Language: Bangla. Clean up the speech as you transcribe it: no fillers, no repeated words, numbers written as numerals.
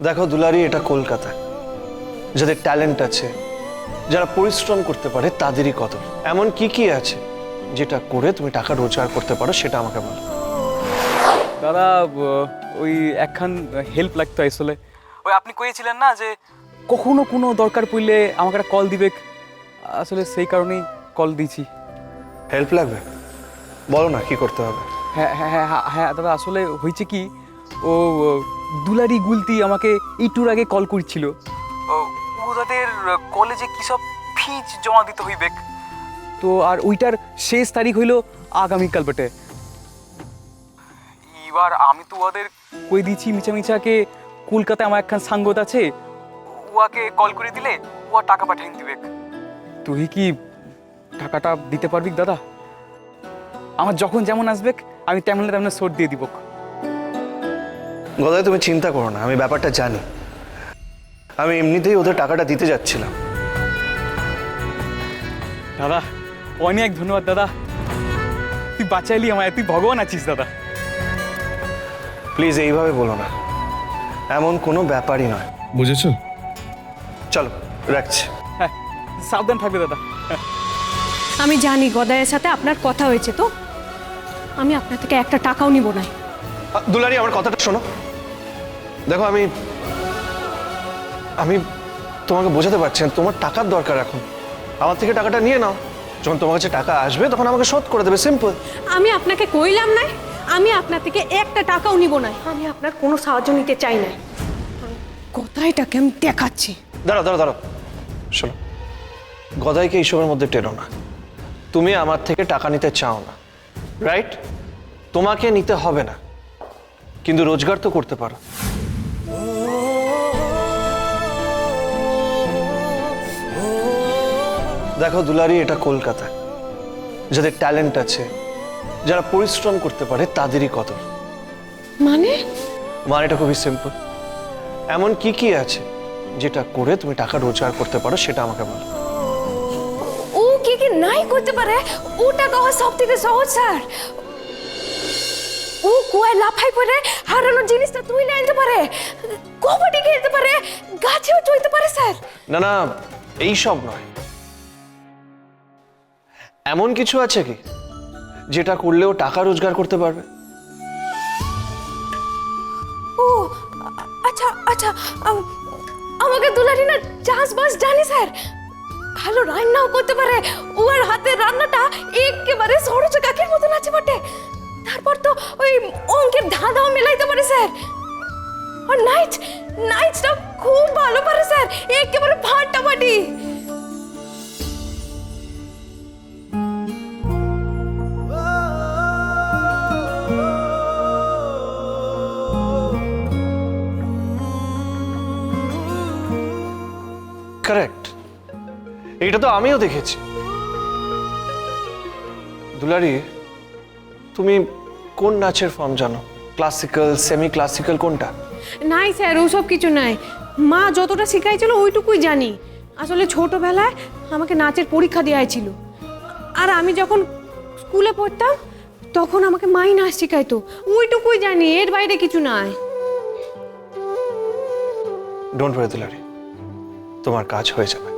দেখো দুলারি, এটা কলকাতা। যাদের ট্যালেন্ট আছে, যারা পরিশ্রম করতে পারে, তাদেরই কদর। এমন কি কি আছে যেটা করে তুমি টাকা রোজগার করতে পারো, সেটা আমাকে বলো। দাদা, ওই একখান হেল্প লাগতো আসলে। ওই আপনি কইছিলেন না যে কখনো কোনো দরকার পড়লে আমাকে একটা কল দিবে, আসলে সেই কারণেই কল দিয়েছি। হেল্প লাগবে? বলো না, কি করতে হবে। হ্যাঁ হ্যাঁ হ্যাঁ হ্যাঁ হ্যাঁ দাদা, আসলে হয়েছে কি, ও দুলারি গুলতি আমাকে একটুর আগে কল করছিল। ওদের কলেজে কী সব ফিজ জমা দিতে হইবে, তো আর ওইটার শেষ তারিখ হইল আগামীকাল বটে। এবার আমি তো ওদের কই দিয়েছি মিছামিছাকে কলকাতায় আমার একখান সাঙ্গত আছে, ওয়াকে কল করে দিলে ওয়া টাকা পাঠিয়ে দিবে। তুই কি টাকাটা দিতে পারবি দাদা? আমার যখন যেমন আসবে আমি তেমন তেমন শোট দিয়ে দিব। গদাই, তুমি চিন্তা করো না, আমি ব্যাপারটা জানি। আমি এমনিতেই ওদের টাকাটা দিতে যাচ্ছিলাম। দাদা অনেক ধন্যবাদ দাদা, তুই বাঁচাইলি আমায়, তুই ভগবান আছিস দাদা। প্লিজ এইভাবে বলো না, এমন কোনো ব্যাপারই নয়। বুঝেছো? চলো, রাখছি। হ্যাঁ, সাবধান থাকবে দাদা। আমি জানি গদাইয়ের সাথে আপনার কথা হয়েছে, তো আমি আপনার থেকে একটা টাকাও নিব না। দুলারি, আমার কথাটা শোনো। দেখো, আমি আমি তোমাকে বোঝাতে পারছি না, তোমার টাকার দরকার এখন। আমার থেকে টাকাটা নিয়ে নাও, যখন তোমার কাছে টাকা আসবে তখন আমাকে শোধ করে দেবে, সিম্পল। আমি আপনাকে কইলাম না, আমি আপনার থেকে একটা টাকাও নিব না। আমি আপনার কোনো সাহায্য নিতে চাই না। গদাইটাকে আমি দেখাচ্ছি। দাঁড়াও দাঁড়াও দাঁড়াও, শোনো, গদাইকে এইসবের মধ্যে টেনো না। তুমি আমার থেকে টাকা নিতে চাও না, রাইট? তোমাকে নিতে হবে না, কিন্তু রোজগার তো করতে পারো। দেখো দুলারি, এটা কলকাতা। যাদের ট্যালেন্ট আছে, যারা পরিশ্রম করতে পারে, তাদেরই কদর। মানেটা খুবই সিম্পল। এমন কি কি আছে যেটা করে তুমি টাকা রোজগার করতে পারো, সেটা আমাকে বলো। ও কি কি নাই করতে পারে, ও টাকা হওয়া সব থেকে সহজ স্যার। ও কুয়ায় লাফাই পড়ে হারানো জিনিসটা তুই না আনতে পারে, কবাডি খেলতে পারে, গাছেও চড়তে পারে স্যার। না না, এই সব নয়। এমন কিছু আছে কি যেটা করলেও টাকা রোজগার করতে পারবে? ও আচ্ছা আচ্ছা, আমাকে দুলারি না চাষবাস জানি স্যার, ভালো রান্নাও করতে পারে। ওর হাতের রান্নাটা একেবারে সরোজ কাকির মতন আছে বটে। তারপর তো ওই অঙ্কের ধাঁধাও মেলাইতে পারে স্যার। আর নাইটটা খুব ভালো পারে স্যার, একেবারে ফাটাফাটি। কারেক্ট, এটা তো আমিও দেখেছি। দুলারি, তুমি কোন নাচের ফর্ম জানো? ক্লাসিক্যাল, সেমি ক্লাসিক্যাল, কোনটা? নাই স্যার, ওসব কিছু নাই। মা যতটা শিখাইছিল ওইটুকুই জানি। আসলে ছোটবেলায় আমাকে নাচের পরীক্ষা দেওয়া ছিল, আর আমি যখন স্কুলে পড়তাম তখন আমাকে মাই নাচ শিখাইতো। ওইটুকুই জানি, এর বাইরে কিছু নাই। ডোন্ট ওয়ারি দুলারি, তোমার কাজ হয়ে যাবে।